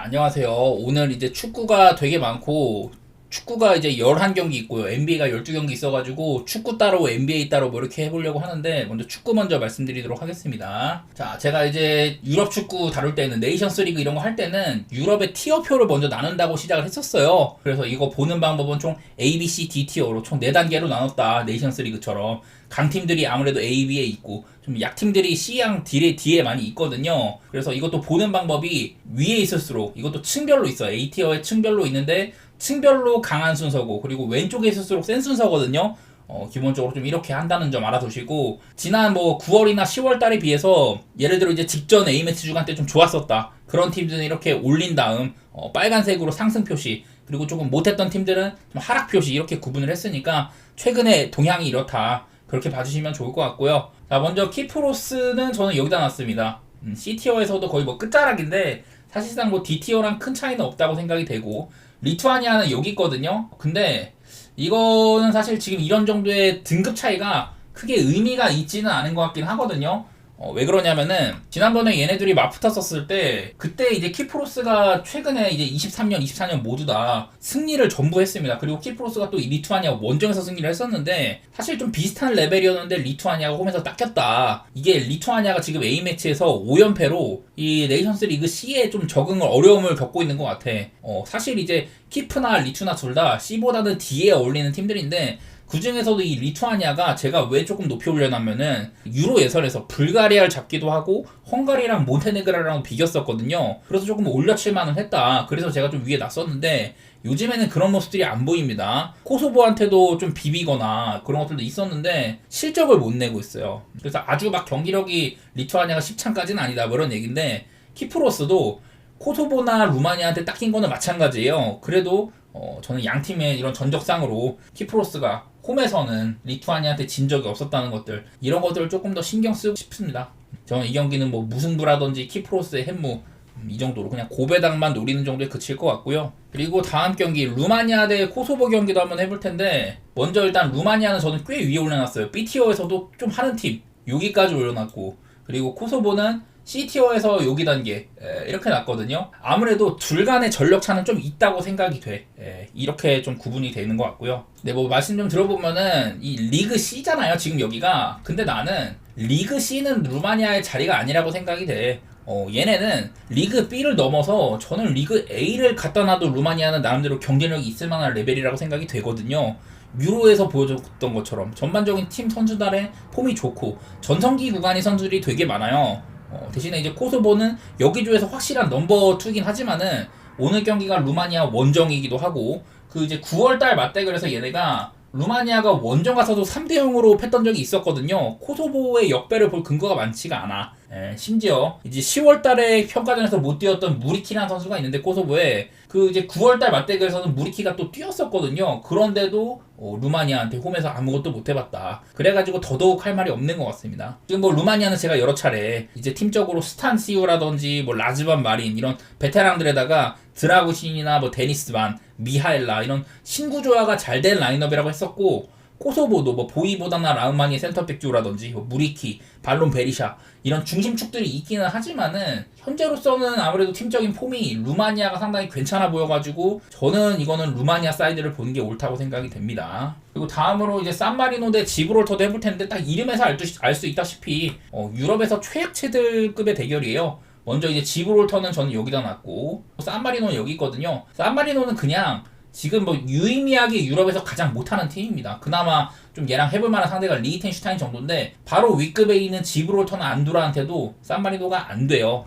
안녕하세요. 오늘 이제 축구가 되게 많고, 축구가 이제 11경기 있고요. NBA가 12경기 있어가지고, 축구 따로, NBA 따로 뭐 이렇게 해보려고 하는데, 먼저 축구 먼저 말씀드리도록 하겠습니다. 자, 제가 이제 유럽 축구 다룰 때는, 네이션스 리그 이런 거 할 때는, 유럽의 티어표를 먼저 나눈다고 시작을 했었어요. 그래서 이거 보는 방법은 총 A, B, C, D 티어로 총 4단계로 나눴다. 네이션스 리그처럼. 강팀들이 아무래도 A, B에 있고 좀 약팀들이 C양 D에 많이 있거든요. 그래서 이것도 보는 방법이 위에 있을수록 이것도 층별로 있어요. A티어의 층별로 있는데 층별로 강한 순서고 그리고 왼쪽에 있을수록 센 순서거든요. 기본적으로 좀 이렇게 한다는 점 알아두시고 지난 뭐 9월이나 10월 달에 비해서 예를 들어 이제 직전 A매치 주간 때 좀 좋았었다. 그런 팀들은 이렇게 올린 다음 빨간색으로 상승 표시 그리고 조금 못했던 팀들은 좀 하락 표시 이렇게 구분을 했으니까 최근에 동향이 이렇다. 그렇게 봐주시면 좋을 것 같고요. 자, 먼저 키프로스는 저는 여기다 놨습니다. C티어에서도 거의 뭐 끝자락인데 사실상 뭐 D티어랑 큰 차이는 없다고 생각이 되고 리투아니아는 여기 있거든요. 근데 이거는 사실 지금 이런 정도의 등급 차이가 크게 의미가 있지는 않은 것 같긴 하거든요. 왜 그러냐면은 지난번에 얘네들이 맞붙었었을 때 그때 이제 키프로스가 최근에 이제 23년, 24년 모두 다 승리를 전부 했습니다. 그리고 키프로스가 또 이 리투아니아 원정에서 승리를 했었는데 사실 좀 비슷한 레벨이었는데 리투아니아가 홈에서 닦였다. 이게 리투아니아가 지금 A매치에서 5연패로 이 네이션스 리그 C에 좀 적응을 어려움을 겪고 있는 것 같아. 사실 이제 키프나 리투나 둘 다 C보다는 D에 어울리는 팀들인데 그 중에서도 이 리투아니아가 제가 왜 조금 높이 올려놨냐면은 유로 예선에서 불가리아를 잡기도 하고 헝가리랑 몬테네그로랑 비겼었거든요. 그래서 조금 올려칠 만은 했다. 그래서 제가 좀 위에 놨었는데 요즘에는 그런 모습들이 안 보입니다. 코소보한테도 좀 비비거나 그런 것들도 있었는데 실적을 못 내고 있어요. 그래서 아주 막 경기력이 리투아니아가 10찬까지는 아니다 뭐 이런 얘기인데 키프로스도 코소보나 루마니아한테 닦인 거는 마찬가지예요. 그래도 저는 양 팀의 이런 전적상으로 키프로스가 홈에서는 리투아니아한테 진 적이 없었다는 것들 이런 것들을 조금 더 신경 쓰고 싶습니다. 저는 이 경기는 뭐 무승부라든지 키프로스의 햄무 이 정도로 그냥 고배당만 노리는 정도에 그칠 것 같고요. 그리고 다음 경기 루마니아 대 코소보 경기도 한번 해볼 텐데 먼저 일단 루마니아는 저는 꽤 위에 올려놨어요. B티어에서도 좀 하는 팀 여기까지 올려놨고 그리고 코소보는 C티어에서 여기 단계 이렇게 놨거든요. 아무래도 둘 간의 전력 차는 좀 있다고 생각이 돼. 이렇게 좀 구분이 되는 것 같고요. 네, 뭐 말씀 좀 들어보면은 이 리그 C잖아요. 지금 여기가. 근데 나는 리그 C는 루마니아의 자리가 아니라고 생각이 돼. 얘네는 리그 B를 넘어서 저는 리그 A를 갖다 놔도 루마니아는 나름대로 경쟁력이 있을 만한 레벨이라고 생각이 되거든요. 유로에서 보여줬던 것처럼 전반적인 팀 선수단의 폼이 좋고 전성기 구간의 선수들이 되게 많아요. 대신에 이제 코소보는 여기조에서 확실한 넘버 2긴 하지만은 오늘 경기가 루마니아 원정이기도 하고 그 이제 9월달 맞대결에서 얘네가 루마니아가 원정 가서도 3대 0으로 패던 적이 있었거든요. 코소보의 역배를 볼 근거가 많지가 않아. 심지어 이제 10월 달에 평가전에서 못 뛰었던 무리키라는 선수가 있는데 코소보에 그 이제 9월 달 맞대결에서는 무리키가 또 뛰었었거든요. 그런데도 루마니아한테 홈에서 아무것도 못 해봤다. 그래가지고 더더욱 할 말이 없는 것 같습니다. 지금 뭐 루마니아는 제가 여러 차례 이제 팀적으로 스탄시우라든지 뭐 라즈반 마린 이런 베테랑들에다가 드라구신이나 뭐 데니스반, 미하엘라 이런 신구조화가 잘 된 라인업이라고 했었고 코소보도 뭐 보이보다나 라흐마니의 센터백 듀오라든지 뭐 무리키, 발론 베리샤 이런 중심축들이 있기는 하지만은 현재로서는 아무래도 팀적인 폼이 루마니아가 상당히 괜찮아 보여가지고 저는 이거는 루마니아 사이드를 보는 게 옳다고 생각이 됩니다. 그리고 다음으로 이제 산마리노 대 지브롤터도 해볼 텐데 딱 이름에서 알 수 있다시피 유럽에서 최약체들급의 대결이에요. 먼저 이제 지브롤터는 저는 여기다 놨고 산마리노는 여기 있거든요. 산마리노는 그냥 지금 뭐 유의미하게 유럽에서 가장 못하는 팀입니다. 그나마 좀 얘랑 해볼 만한 상대가 리히텐슈타인 정도인데 바로 윗급에 있는 지브롤터나 안두라한테도 산마리노가 안 돼요.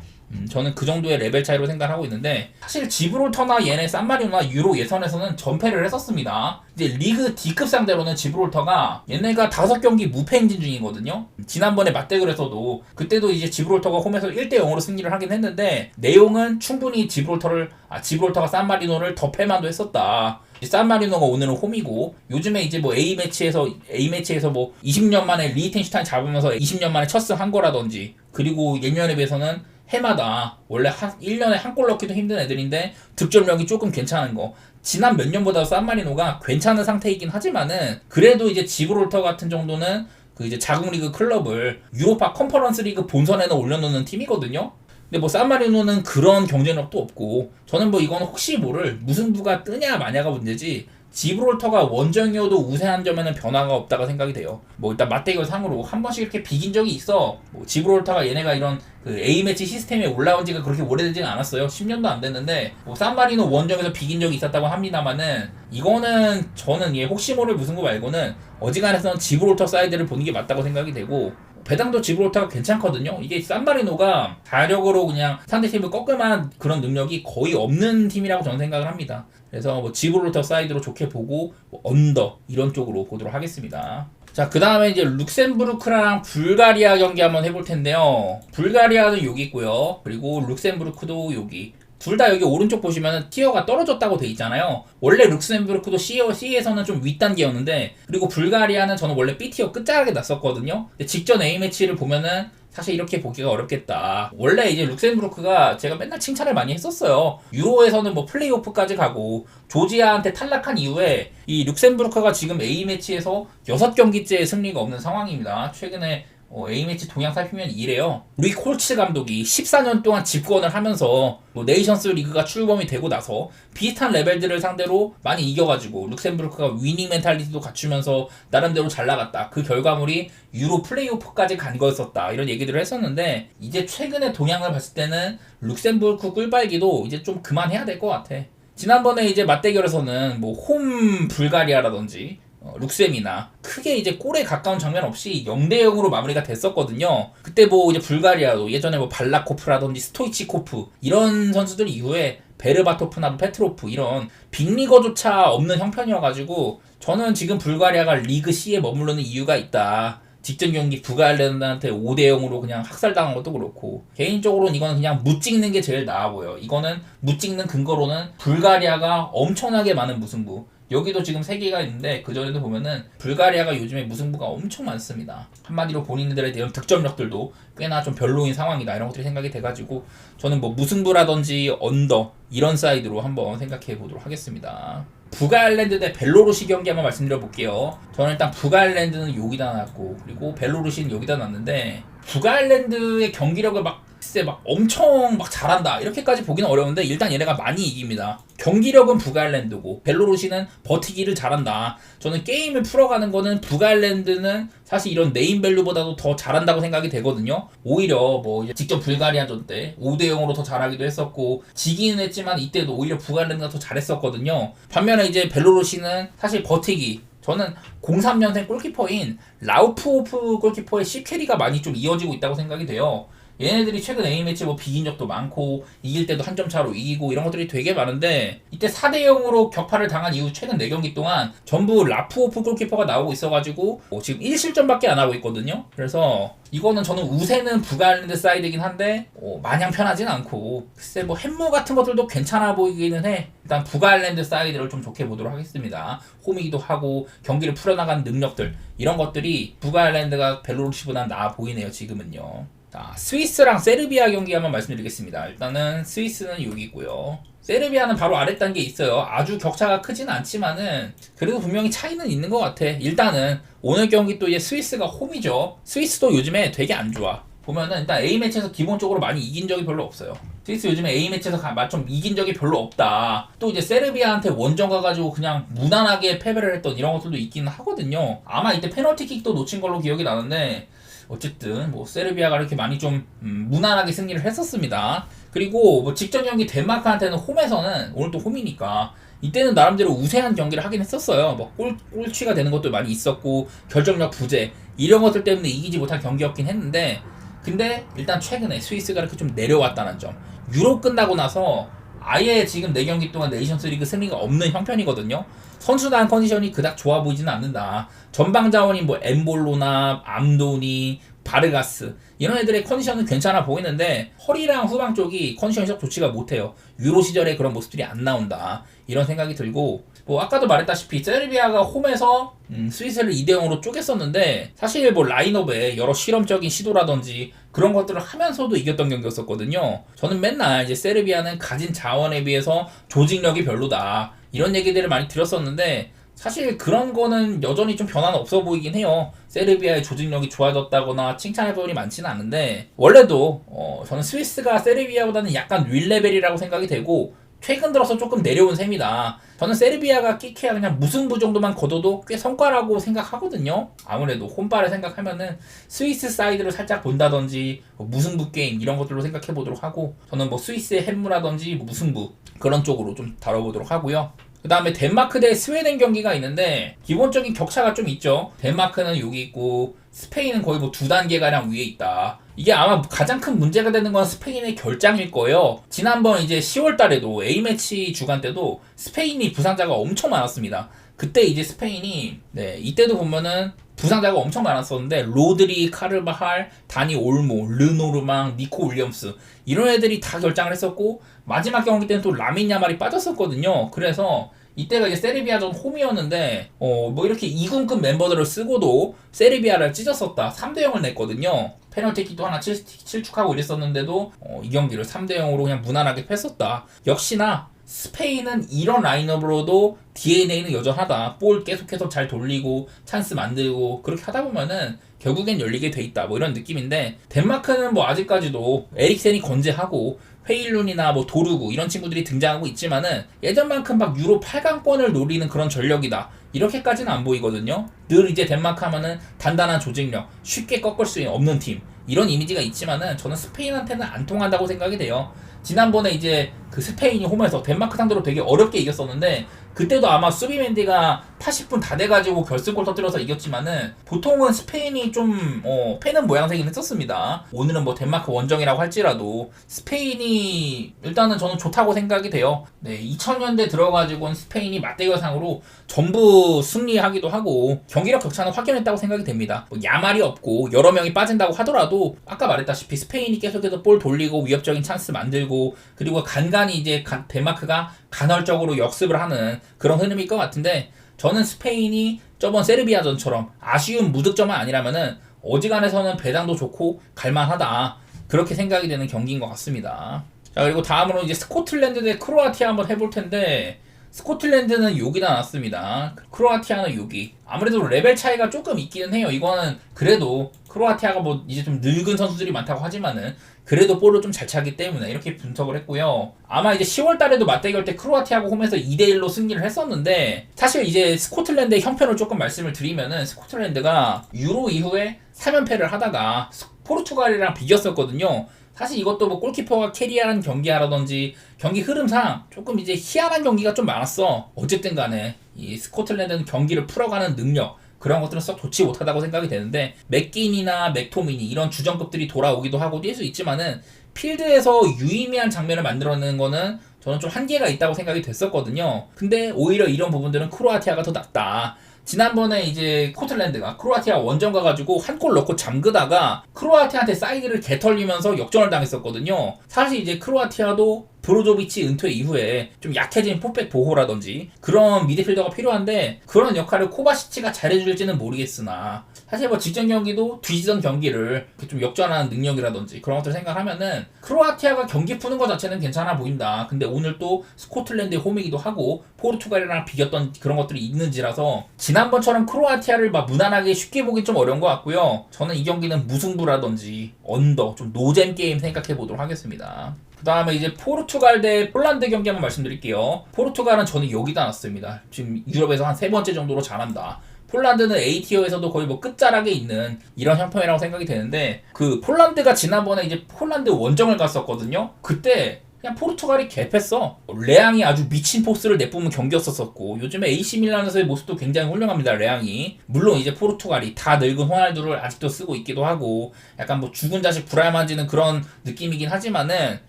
저는 그 정도의 레벨 차이로 생각하고 있는데 사실 지브롤터나 얘네 산마리노나 유로 예선에서는 전패를 했었습니다. 이제 리그 D급 상대로는 지브롤터가 얘네가 5경기 무패 행진 중이거든요. 지난번에 맞대결에서도 그때도 이제 지브롤터가 홈에서 1대 0으로 승리를 하긴 했는데 내용은 충분히 지브롤터가 산마리노를 더 패만도 했었다. 산마리노가 오늘은 홈이고 요즘에 이제 뭐 A매치에서 뭐 20년 만에 리히텐슈타인 잡으면서 20년 만에 첫 승 한 거라든지 그리고 예년에 비해서는 해마다 원래 1년에 한 골 넣기도 힘든 애들인데 득점력이 조금 괜찮은 거 지난 몇 년보다 산마리노가 괜찮은 상태이긴 하지만은 그래도 이제 지브롤터 같은 정도는 그 이제 자국 리그 클럽을 유로파 컨퍼런스 리그 본선에는 올려놓는 팀이거든요. 근데 뭐 산마리노는 그런 경쟁력도 없고 저는 뭐 이건 혹시 모를 무승부가 뜨냐 마냐가 문제지 지브롤터가 원정이어도 우세한 점에는 변화가 없다고 생각이 돼요. 뭐 일단 맞대결 상으로 한 번씩 이렇게 비긴 적이 있어. 뭐 지브롤터가 얘네가 이런 그 A매치 시스템에 올라온 지가 그렇게 오래되지는 않았어요. 10년도 안 됐는데 뭐 산마리노 원정에서 비긴 적이 있었다고 합니다만은 이거는 저는 혹시 모를 무승부 말고는 어지간해서는 지브롤터 사이드를 보는 게 맞다고 생각이 되고 배당도 지브롤터가 괜찮거든요. 이게 산마리노가 자력으로 그냥 상대팀을 꺾을만한 그런 능력이 거의 없는 팀이라고 저는 생각을 합니다. 그래서 뭐 지브롤터 사이드로 좋게 보고 뭐 언더 이런 쪽으로 보도록 하겠습니다. 자, 그 다음에 이제 룩셈부르크랑 불가리아 경기 한번 해볼 텐데요. 불가리아는 여기 있고요. 그리고 룩셈부르크도 여기. 둘 다 여기 오른쪽 보시면 티어가 떨어졌다고 돼 있잖아요. 원래 룩셈부르크도 C에서는 좀 윗단계였는데 그리고 불가리아는 저는 원래 B티어 끝자락에 놨었거든요. 근데 직전 A매치를 보면은 사실 이렇게 보기가 어렵겠다. 원래 이제 룩셈부르크가 제가 맨날 칭찬을 많이 했었어요. 유로에서는 뭐 플레이오프까지 가고 조지아한테 탈락한 이후에 이 룩셈부르크가 지금 A매치에서 6경기째 승리가 없는 상황입니다. 최근에 A매치 동향 살피면 이래요. 루이 콜츠 감독이 14년 동안 집권을 하면서 뭐 네이션스 리그가 출범이 되고 나서 비슷한 레벨들을 상대로 많이 이겨가지고 룩셈부르크가 위닝 멘탈리티도 갖추면서 나름대로 잘 나갔다. 그 결과물이 유로 플레이오프까지 간 거였었다. 이런 얘기들을 했었는데 이제 최근에 동향을 봤을 때는 룩셈부르크 꿀빨기도 이제 좀 그만해야 될 것 같아. 지난번에 이제 맞대결에서는 뭐 홈 불가리아라든지 룩셈이나 크게 이제 골에 가까운 장면 없이 0대0으로 마무리가 됐었거든요. 그때 뭐 이제 불가리아도 예전에 뭐 발라코프라든지 스토이치코프 이런 선수들 이후에 베르바토프나 페트로프 이런 빅리거조차 없는 형편이어가지고 저는 지금 불가리아가 리그 C에 머무르는 이유가 있다. 직전 경기 북아일랜드한테 5대0으로 그냥 학살당한 것도 그렇고 개인적으로는 이거는 그냥 무찍는 게 제일 나아 보여. 이거는 무찍는 근거로는 불가리아가 엄청나게 많은 무승부 여기도 지금 3개가 있는데 그전에도 보면은 불가리아가 요즘에 무승부가 엄청 많습니다. 한마디로 본인들에 대한 득점력들도 꽤나 좀 별로인 상황이다 이런 것들이 생각이 돼가지고 저는 뭐 무승부라든지 언더 이런 사이드로 한번 생각해 보도록 하겠습니다. 북아일랜드 대 벨로루시 경기 한번 말씀드려 볼게요. 저는 일단 북아일랜드는 여기다 놨고 그리고 벨로루시는 여기다 놨는데 북아일랜드의 경기력을 막 글쎄 막 엄청 막 잘한다 이렇게까지 보기는 어려운데 일단 얘네가 많이 이깁니다. 경기력은 북아일랜드고 벨로루시는 버티기를 잘한다. 저는 게임을 풀어가는 거는 북아일랜드는 사실 이런 네임밸류보다도 더 잘한다고 생각이 되거든요. 오히려 뭐 이제 직접 불가리아전 때 5대0으로 더 잘하기도 했었고 지기는 했지만 이때도 오히려 북아일랜드가 더 잘했었거든요. 반면에 이제 벨로루시는 사실 버티기 저는 03년생 골키퍼인 라우프호프 골키퍼의 10캐리가 많이 좀 이어지고 있다고 생각이 돼요. 얘네들이 최근 A매치 뭐 비긴 적도 많고 이길 때도 한 점 차로 이기고 이런 것들이 되게 많은데 이때 4대0으로 격파를 당한 이후 최근 4경기 동안 전부 라프호프 골키퍼가 나오고 있어가지고 지금 1실점밖에 안 하고 있거든요. 그래서 이거는 저는 우세는 북아일랜드 사이드이긴 한데 마냥 편하진 않고 글쎄 뭐 햄머 같은 것들도 괜찮아 보이기는 해. 일단 북아일랜드 사이드를 좀 좋게 보도록 하겠습니다. 홈이기도 하고 경기를 풀어나가는 능력들 이런 것들이 북아일랜드가 벨로루시보다 나아 보이네요 지금은요. 자, 스위스랑 세르비아 경기 한번 말씀드리겠습니다. 일단은 스위스는 여기 있고요. 세르비아는 바로 아래 단계에 있어요. 아주 격차가 크진 않지만은 그래도 분명히 차이는 있는 것 같아. 일단은 오늘 경기 또 이제 스위스가 홈이죠. 스위스도 요즘에 되게 안 좋아. 보면은 일단 A매치에서 기본적으로 많이 이긴 적이 별로 없어요. 스위스 요즘에 A매치에서 좀 이긴 적이 별로 없다. 또 이제 세르비아한테 원정 가가지고 그냥 무난하게 패배를 했던 이런 것들도 있기는 하거든요. 아마 이때 페널티킥도 놓친 걸로 기억이 나는데 어쨌든 뭐 세르비아가 이렇게 많이 좀 무난하게 승리를 했었습니다. 그리고 뭐 직전 경기 덴마크한테는 홈에서는 오늘 또 홈이니까 이때는 나름대로 우세한 경기를 하긴 했었어요. 뭐 꼴취가 되는 것도 많이 있었고 결정력 부재 이런 것들 때문에 이기지 못한 경기였긴 했는데 근데 일단 최근에 스위스가 이렇게 좀 내려왔다는 점 유로 끝나고 나서 아예 지금 4경기 동안 네이션스 리그 승리가 없는 형편이거든요. 선수단 컨디션이 그닥 좋아 보이지는 않는다. 전방 자원인 뭐 엠볼로나 암도니 바르가스 이런 애들의 컨디션은 괜찮아 보이는데 허리랑 후방 쪽이 컨디션이 썩 좋지가 못해요. 유로 시절에 그런 모습들이 안 나온다. 이런 생각이 들고 뭐 아까도 말했다시피 세르비아가 홈에서 스위스를 2대0으로 쪼갰었는데 사실 뭐 라인업에 여러 실험적인 시도라든지 그런 것들을 하면서도 이겼던 경기였었거든요. 저는 맨날 이제 세르비아는 가진 자원에 비해서 조직력이 별로다. 이런 얘기들을 많이 들었었는데 사실 그런 거는 여전히 좀 변화는 없어 보이긴 해요. 세르비아의 조직력이 좋아졌다거나 칭찬할 부분이 많지는 않은데, 원래도 저는 스위스가 세르비아보다는 약간 윗레벨이라고 생각이 되고, 최근 들어서 조금 내려온 셈이다. 저는 세르비아가 끼케야 그냥 무승부 정도만 거둬도 꽤 성과라고 생각하거든요. 아무래도 홈바를 생각하면은 스위스 사이드를 살짝 본다든지 무승부 게임 이런 것들로 생각해 보도록 하고, 저는 뭐 스위스의 햄무라든지 무승부 그런 쪽으로 좀 다뤄보도록 하고요. 그 다음에 덴마크 대 스웨덴 경기가 있는데 기본적인 격차가 좀 있죠. 덴마크는 여기 있고 스페인은 거의 뭐 두 단계가량 위에 있다. 이게 아마 가장 큰 문제가 되는 건 스페인의 결장일 거예요. 지난번 이제 10월 달에도 A매치 주간 때도 스페인이 부상자가 엄청 많았습니다. 그때 이제 스페인이 이때도 보면은 부상자가 엄청 많았었는데 로드리, 카르바할, 다니 올모, 르노르망, 니코 윌리엄스 이런 애들이 다 결장을 했었고 마지막 경기 때는 또 라민 야말이 빠졌었거든요. 그래서 이때가 이제 세르비아전 홈이었는데 뭐 이렇게 2군급 멤버들을 쓰고도 세르비아를 찢었었다. 3대0을 냈거든요. 페널티킥도 하나 실축하고 이랬었는데도 이 경기를 3대0으로 그냥 무난하게 뺐었다. 역시나 스페인은 이런 라인업으로도 DNA는 여전하다. 볼 계속해서 잘 돌리고 찬스 만들고 그렇게 하다 보면은 결국엔 열리게 돼 있다. 뭐 이런 느낌인데 덴마크는 뭐 아직까지도 에릭센이 건재하고 회일룬이나 뭐 도르구 이런 친구들이 등장하고 있지만은 예전만큼 막 유로 8강권을 노리는 그런 전력이다. 이렇게까지는 안 보이거든요. 늘 이제 덴마크 하면은 단단한 조직력, 쉽게 꺾을 수 없는 팀 이런 이미지가 있지만은 저는 스페인한테는 안 통한다고 생각이 돼요. 지난번에 이제 그 스페인이 홈에서 덴마크 상대로 되게 어렵게 이겼었는데 그때도 아마 수비멘디가 80분 다 돼가지고 결승골 터뜨려서 이겼지만은 보통은 스페인이 좀 패는 모양새긴 했었습니다. 오늘은 뭐 덴마크 원정이라고 할지라도 스페인이 일단은 저는 좋다고 생각이 돼요. 2000년대 들어가지고는 스페인이 맞대결상으로 전부 승리하기도 하고 경기력 격차는 확연했다고 생각이 됩니다. 뭐 야말이 없고 여러 명이 빠진다고 하더라도 아까 말했다시피 스페인이 계속해서 볼 돌리고 위협적인 찬스 만들고 그리고 간간히 이제 덴마크가 간헐적으로 역습을 하는 그런 흐름일 것 같은데 저는 스페인이 저번 세르비아전처럼 아쉬운 무득점은 아니라면은 어지간해서는 배당도 좋고 갈만하다 그렇게 생각이 되는 경기인 것 같습니다. 자 그리고 다음으로 이제 스코틀랜드 대 크로아티아 한번 해볼 텐데 스코틀랜드는 6이 나왔습니다. 크로아티아는 6이. 아무래도 레벨 차이가 조금 있기는 해요. 이거는 그래도 크로아티아가 뭐 이제 좀 늙은 선수들이 많다고 하지만은 그래도 볼을 좀 잘 차기 때문에 이렇게 분석을 했고요. 아마 이제 10월 달에도 맞대결 때 크로아티아가 홈에서 2대1로 승리를 했었는데 사실 이제 스코틀랜드의 형편을 조금 말씀을 드리면은 스코틀랜드가 유로 이후에 3연패를 하다가 포르투갈이랑 비겼었거든요. 사실 이것도 뭐 골키퍼가 캐리하는 경기하라든지 경기 흐름상 조금 이제 희한한 경기가 좀 많았어. 어쨌든 간에 이 스코틀랜드는 경기를 풀어가는 능력 그런 것들은 썩 좋지 못하다고 생각이 되는데 맥긴이나 맥토미니 이런 주전급들이 돌아오기도 하고 뛸 수 있지만은 필드에서 유의미한 장면을 만들어내는 거는 저는 좀 한계가 있다고 생각이 됐었거든요. 근데 오히려 이런 부분들은 크로아티아가 더 낫다. 지난번에 이제 스코틀랜드가 크로아티아 원정 가가지고 한 골 넣고 잠그다가 크로아티아한테 사이드를 개털리면서 역전을 당했었거든요. 사실 이제 크로아티아도 브로조비치 은퇴 이후에 좀 약해진 포백 보호라든지 그런 미드필더가 필요한데 그런 역할을 코바시치가 잘해줄지는 모르겠으나 사실 뭐 직전 경기도 뒤지던 경기를 좀 역전하는 능력이라든지 그런 것들을 생각하면은 크로아티아가 경기 푸는 것 자체는 괜찮아 보인다. 근데 오늘 또 스코틀랜드의 홈이기도 하고 포르투갈이랑 비겼던 그런 것들이 있는지라서 지난번처럼 크로아티아를 막 무난하게 쉽게 보기 좀 어려운 것 같고요. 저는 이 경기는 무승부라든지 언더 좀 노잼 게임 생각해 보도록 하겠습니다. 그 다음에 이제 포르투갈 대 폴란드 경기 한번 말씀드릴게요. 포르투갈은 저는 여기다 놨습니다. 지금 유럽에서 한 3번째 정도로 잘한다. 폴란드는 A티어에서도 거의 뭐 끝자락에 있는 이런 형편이라고 생각이 되는데 그 폴란드가 지난번에 이제 폴란드 원정을 갔었거든요. 그때 그냥 포르투갈이 개패어. 레앙이 아주 미친 포스를 내뿜은 경기였었고 요즘에 AC 밀란에서의 모습도 굉장히 훌륭합니다. 레앙이. 물론 이제 포르투갈이 다 늙은 호날두를 아직도 쓰고 있기도 하고 약간 뭐 죽은 자식 불알만지는 그런 느낌이긴 하지만은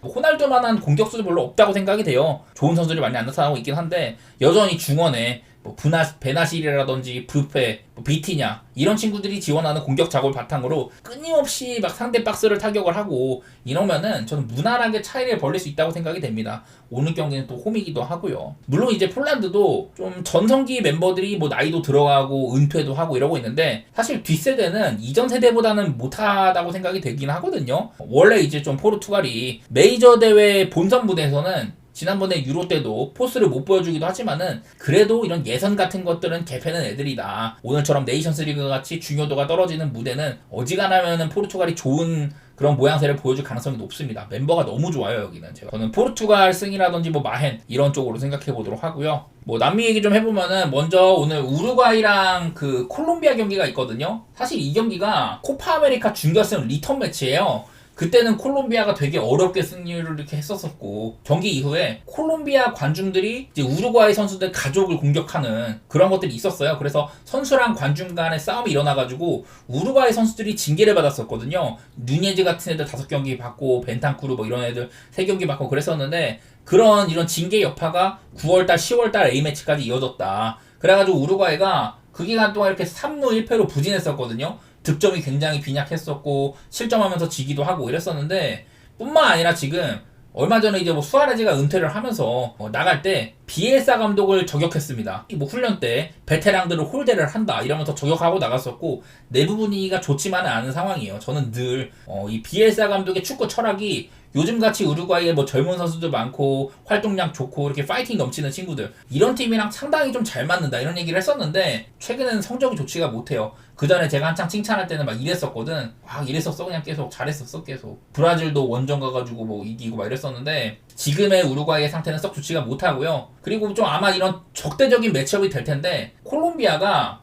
호날두만한 공격수도 별로 없다고 생각이 돼요. 좋은 선수들이 많이 안 나타나고 있긴 한데 여전히 중원에 뭐 베나실이라든지 브페, 비티냐 이런 친구들이 지원하는 공격 작업을 바탕으로 끊임없이 막 상대 박스를 타격을 하고 이러면은 저는 무난하게 차이를 벌릴 수 있다고 생각이 됩니다. 오늘 경기는 또 홈이기도 하고요. 물론 이제 폴란드도 좀 전성기 멤버들이 뭐 나이도 들어가고 은퇴도 하고 이러고 있는데 사실 뒷세대는 이전 세대보다는 못하다고 생각이 되긴 하거든요. 원래 이제 좀 포르투갈이 메이저 대회 본선 무대에서는 지난번에 유로 때도 포스를 못 보여주기도 하지만은 그래도 이런 예선 같은 것들은 개패는 애들이다. 오늘처럼 네이션스 리그 같이 중요도가 떨어지는 무대는 어지간하면은 포르투갈이 좋은 그런 모양새를 보여줄 가능성이 높습니다. 멤버가 너무 좋아요. 여기는 저는 포르투갈 승이라든지 뭐 마헨 이런 쪽으로 생각해 보도록 하고요. 뭐 남미 얘기 좀 해보면은 먼저 오늘 우루과이랑 그 콜롬비아 경기가 있거든요. 사실 이 경기가 코파 아메리카 준결승 리턴 매치예요. 그때는 콜롬비아가 되게 어렵게 승리를 이렇게 했었었고, 경기 이후에 콜롬비아 관중들이 이제 우루과이 선수들 가족을 공격하는 그런 것들이 있었어요. 그래서 선수랑 관중 간의 싸움이 일어나가지고 우루과이 선수들이 징계를 받았었거든요. 누니에즈 같은 애들 5경기 받고 벤탄쿠르 뭐 이런 애들 3경기 받고 그랬었는데, 이런 징계 여파가 9월달 10월달 A매치까지 이어졌다. 그래가지고 우루과이가 그 기간 동안 이렇게 3무 1패로 부진했었거든요. 득점이 굉장히 빈약했었고 실점하면서 지기도 하고 이랬었는데, 뿐만 아니라 지금 얼마 전에 이제 뭐 수아레즈가 은퇴를 하면서 나갈 때 비엘사 감독을 저격했습니다. 뭐 훈련 때 베테랑들을 홀대를 한다 이러면서 저격하고 나갔었고, 내부 분위기가 좋지만은 않은 상황이에요. 저는 늘 이 비엘사 감독의 축구 철학이 요즘같이 우루과이에 뭐 젊은 선수들 많고 활동량 좋고 이렇게 파이팅 넘치는 친구들, 이런 팀이랑 상당히 좀 잘 맞는다 이런 얘기를 했었는데, 최근에는 성적이 좋지가 못해요. 그 전에 제가 한창 칭찬할 때는 막 이랬었거든. 이랬었어. 그냥 계속 잘했었어. 계속 브라질도 원정 가가지고 뭐 이기고 막 이랬었는데, 지금의 우루과이의 상태는 썩 좋지가 못하고요. 그리고 좀 아마 이런 적대적인 매치업이 될 텐데, 콜롬비아가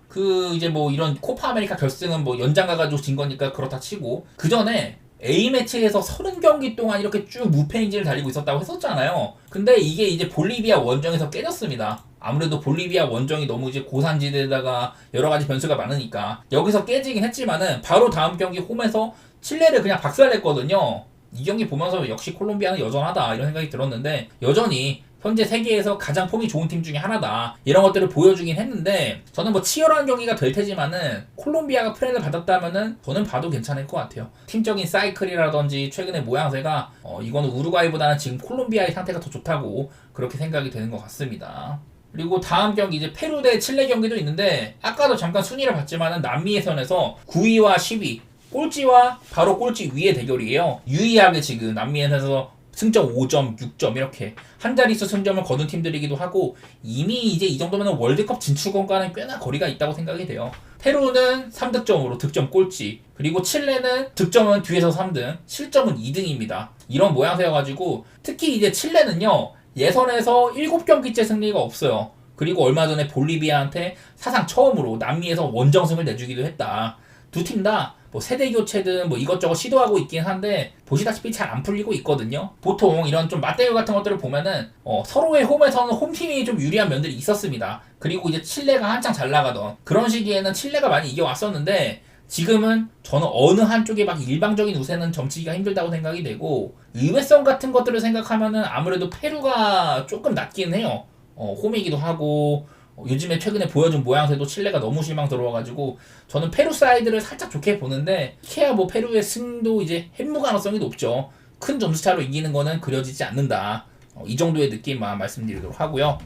이제 뭐 이런 코파 아메리카 결승은 뭐 연장 가가지고 진 거니까 그렇다 치고, 그 전에 A매치에서 30경기 동안 이렇게 쭉 무패 행진을 달리고 있었다고 했었잖아요. 근데 이게 이제 볼리비아 원정에서 깨졌습니다. 아무래도 볼리비아 원정이 너무 이제 고산지대에다가 여러 가지 변수가 많으니까 여기서 깨지긴 했지만은, 바로 다음 경기 홈에서 칠레를 그냥 박살냈거든요. 이 경기 보면서 역시 콜롬비아는 여전하다 이런 생각이 들었는데, 여전히 현재 세계에서 가장 폼이 좋은 팀 중에 하나다 이런 것들을 보여주긴 했는데, 저는 뭐 치열한 경기가 될 테지만은 콜롬비아가 프레를 받았다면은 저는 봐도 괜찮을 것 같아요. 팀적인 사이클이라든지 최근의 모양새가 이거는 우루과이보다는 지금 콜롬비아의 상태가 더 좋다고 그렇게 생각이 되는 것 같습니다. 그리고 다음 경기 이제 페루 대 칠레 경기도 있는데, 아까도 잠깐 순위를 봤지만은 남미 예선에서 9위와 10위, 꼴찌와 바로 꼴찌 위의 대결이에요. 유의하게 지금 남미 예선에서 승점 5점, 6점 이렇게 한 자릿수 승점을 거둔 팀들이기도 하고, 이미 이제 이 정도면 월드컵 진출권과는 꽤나 거리가 있다고 생각이 돼요. 페루는 3득점으로 득점 꼴찌, 그리고 칠레는 득점은 뒤에서 3등, 실점은 2등입니다. 이런 모양새여가지고, 특히 이제 칠레는요, 예선에서 7경기째 승리가 없어요. 그리고 얼마 전에 볼리비아한테 사상 처음으로 남미에서 원정승을 내주기도 했다. 두 팀 다 뭐 세대 교체든 뭐 이것저것 시도하고 있긴 한데, 보시다시피 잘 안 풀리고 있거든요. 보통 이런 좀 맞대결 같은 것들을 보면은 서로의 홈에서는 홈팀이 좀 유리한 면들이 있었습니다. 그리고 이제 칠레가 한창 잘 나가던 그런 시기에는 칠레가 많이 이겨왔었는데, 지금은 저는 어느 한쪽에 막 일방적인 우세는 점치기가 힘들다고 생각이 되고, 의외성 같은 것들을 생각하면은 아무래도 페루가 조금 낫긴 해요. 홈이기도 하고, 요즘에 최근에 보여준 모양새도 칠레가 너무 실망스러워가지고 저는 페루 사이드를 살짝 좋게 보는데, 케야 뭐 페루의 승도 이제 핵무 가능성이 높죠. 큰 점수차로 이기는 거는 그려지지 않는다. 이 정도의 느낌만 말씀드리도록 하고요.